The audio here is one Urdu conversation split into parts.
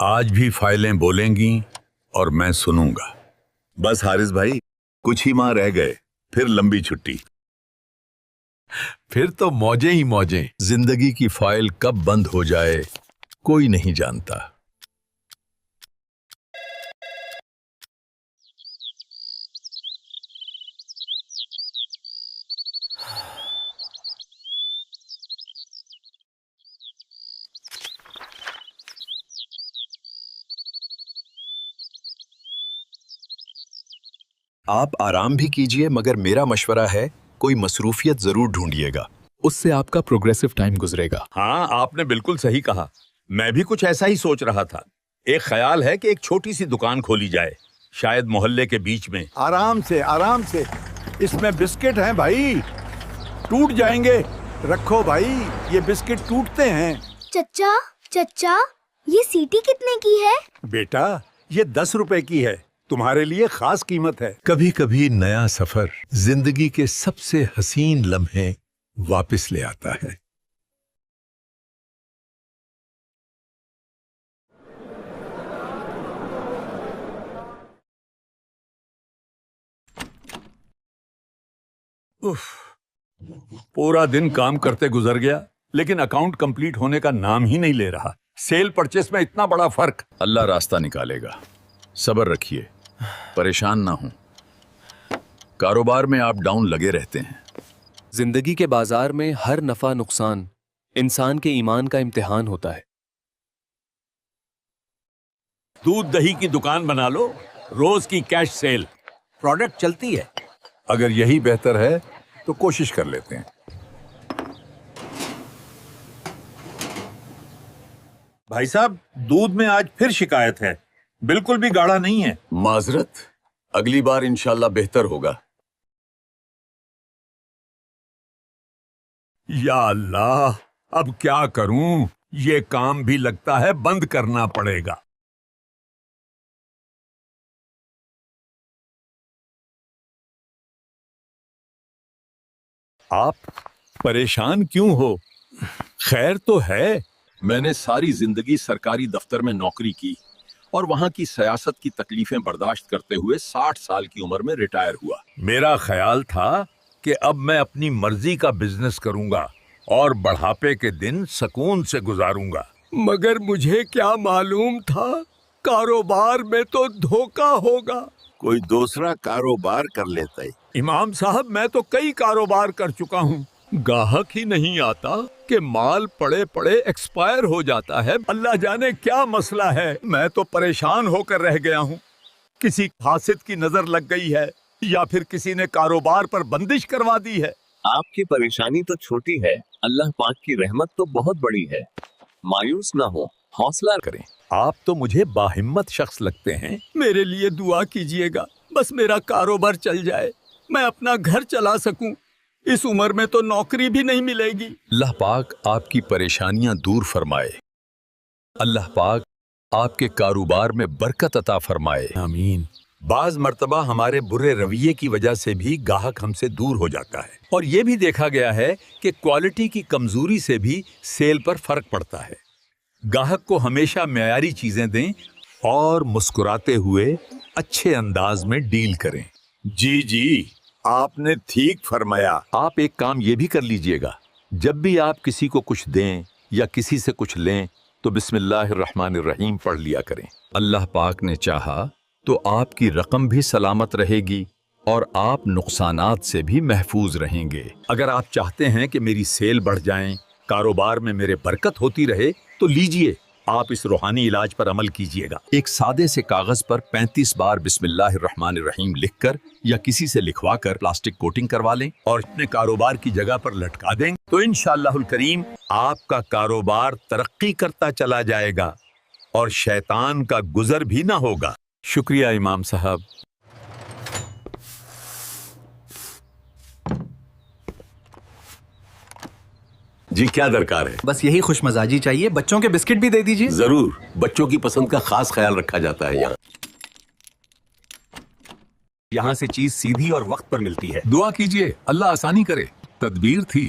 آج بھی فائلیں بولیں گی اور میں سنوں گا۔ بس حارث بھائی، کچھ ہی ماہ رہ گئے، پھر لمبی چھٹی۔ پھر تو موجیں ہی موجیں۔ زندگی کی فائل کب بند ہو جائے کوئی نہیں جانتا۔ آپ آرام بھی کیجئے، مگر میرا مشورہ ہے کوئی مصروفیت ضرور ڈھونڈیے گا، اس سے آپ کا پروگریسو ٹائم گزرے گا۔ ہاں، آپ نے بالکل صحیح کہا۔ میں بھی کچھ ایسا ہی سوچ رہا تھا۔ ایک خیال ہے کہ ایک چھوٹی سی دکان کھولی جائے، شاید محلے کے بیچ میں۔ آرام سے آرام سے، اس میں بسکٹ ہیں بھائی، ٹوٹ جائیں گے۔ رکھو بھائی، یہ بسکٹ ٹوٹتے ہیں۔ چچا چچا، یہ سیٹی کتنے کی ہے؟ بیٹا، یہ 10 روپے کی ہے، تمہارے لیے خاص قیمت ہے۔ کبھی کبھی نیا سفر زندگی کے سب سے حسین لمحے واپس لے آتا ہے۔ پورا دن کام کرتے گزر گیا، لیکن اکاؤنٹ کمپلیٹ ہونے کا نام ہی نہیں لے رہا۔ سیل پرچیز میں اتنا بڑا فرق۔ اللہ راستہ نکالے گا، صبر رکھیے، پریشان نہ ہوں۔ کاروبار میں آپ ڈاؤن لگے رہتے ہیں۔ زندگی کے بازار میں ہر نفع نقصان انسان کے ایمان کا امتحان ہوتا ہے۔ دودھ دہی کی دکان بنا لو، روز کی کیش سیل، پروڈکٹ چلتی ہے۔ اگر یہی بہتر ہے تو کوشش کر لیتے ہیں۔ بھائی صاحب، دودھ میں آج پھر شکایت ہے، بالکل بھی گاڑھا نہیں ہے۔ معذرت، اگلی بار انشاءاللہ بہتر ہوگا۔ یا اللہ، اب کیا کروں؟ یہ کام بھی لگتا ہے بند کرنا پڑے گا۔ آپ پریشان کیوں ہو؟ خیر تو ہے؟ میں نے ساری زندگی سرکاری دفتر میں نوکری کی اور وہاں کی سیاست کی تکلیفیں برداشت کرتے ہوئے 60 سال کی عمر میں ریٹائر ہوا۔ میرا خیال تھا کہ اب میں اپنی مرضی کا بزنس کروں گا اور بڑھاپے کے دن سکون سے گزاروں گا، مگر مجھے کیا معلوم تھا کاروبار میں تو دھوکہ ہوگا۔ کوئی دوسرا کاروبار کر لیتا ہے۔ امام صاحب، میں تو کئی کاروبار کر چکا ہوں، گاہک ہی نہیں آتا کہ مال پڑے پڑے ایکسپائر ہو جاتا ہے۔ اللہ جانے کیا مسئلہ ہے، میں تو پریشان ہو کر رہ گیا ہوں۔ کسی حاسد کی نظر لگ گئی ہے یا پھر کسی نے کاروبار پر بندش کروا دی ہے۔ آپ کی پریشانی تو چھوٹی ہے، اللہ پاک کی رحمت تو بہت بڑی ہے۔ مایوس نہ ہو، حوصلہ کریں۔ آپ تو مجھے باہمت شخص لگتے ہیں، میرے لیے دعا کیجیے گا، بس میرا کاروبار چل جائے، میں اپنا گھر چلا سکوں۔ اس عمر میں تو نوکری بھی نہیں ملے گی۔ اللہ پاک آپ کی پریشانیاں دور فرمائے، اللہ پاک آپ کے کاروبار میں برکت عطا فرمائے۔ آمین۔ بعض مرتبہ ہمارے برے رویے کی وجہ سے بھی گاہک ہم سے دور ہو جاتا ہے، اور یہ بھی دیکھا گیا ہے کہ کوالٹی کی کمزوری سے بھی سیل پر فرق پڑتا ہے۔ گاہک کو ہمیشہ معیاری چیزیں دیں اور مسکراتے ہوئے اچھے انداز میں ڈیل کریں۔ جی جی، آپ نے ٹھیک فرمایا۔ آپ ایک کام یہ بھی کر لیجئے گا، جب بھی آپ کسی کو کچھ دیں یا کسی سے کچھ لیں تو بسم اللہ الرحمن الرحیم پڑھ لیا کریں۔ اللہ پاک نے چاہا تو آپ کی رقم بھی سلامت رہے گی اور آپ نقصانات سے بھی محفوظ رہیں گے۔ اگر آپ چاہتے ہیں کہ میری سیل بڑھ جائیں، کاروبار میں میرے برکت ہوتی رہے، تو لیجئے، آپ اس روحانی علاج پر عمل کیجئے گا۔ ایک سادے سے کاغذ پر 35 بار بسم اللہ الرحمن الرحیم لکھ کر یا کسی سے لکھوا کر پلاسٹک کوٹنگ کروا لیں اور اپنے کاروبار کی جگہ پر لٹکا دیں تو انشاءاللہ الکریم آپ کا کاروبار ترقی کرتا چلا جائے گا اور شیطان کا گزر بھی نہ ہوگا۔ شکریہ امام صاحب۔ جی، کیا درکار ہے؟ بس یہی خوش مزاجی چاہیے، بچوں کے بسکٹ بھی دے دیجیے۔ ضرور، بچوں کی پسند کا خاص خیال رکھا جاتا ہے یہاں سے چیز سیدھی اور وقت پر ملتی ہے۔ دعا کیجئے اللہ آسانی کرے۔ تدبیر تھی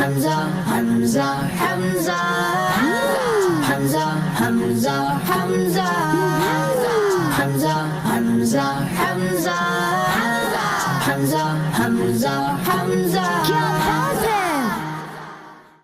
Hamza, Hamza, Hamza, Hamza, Hamza, Hamza, Hamza, Hamza, Hamza, Hamza, Hamza, Hamza, Hamza.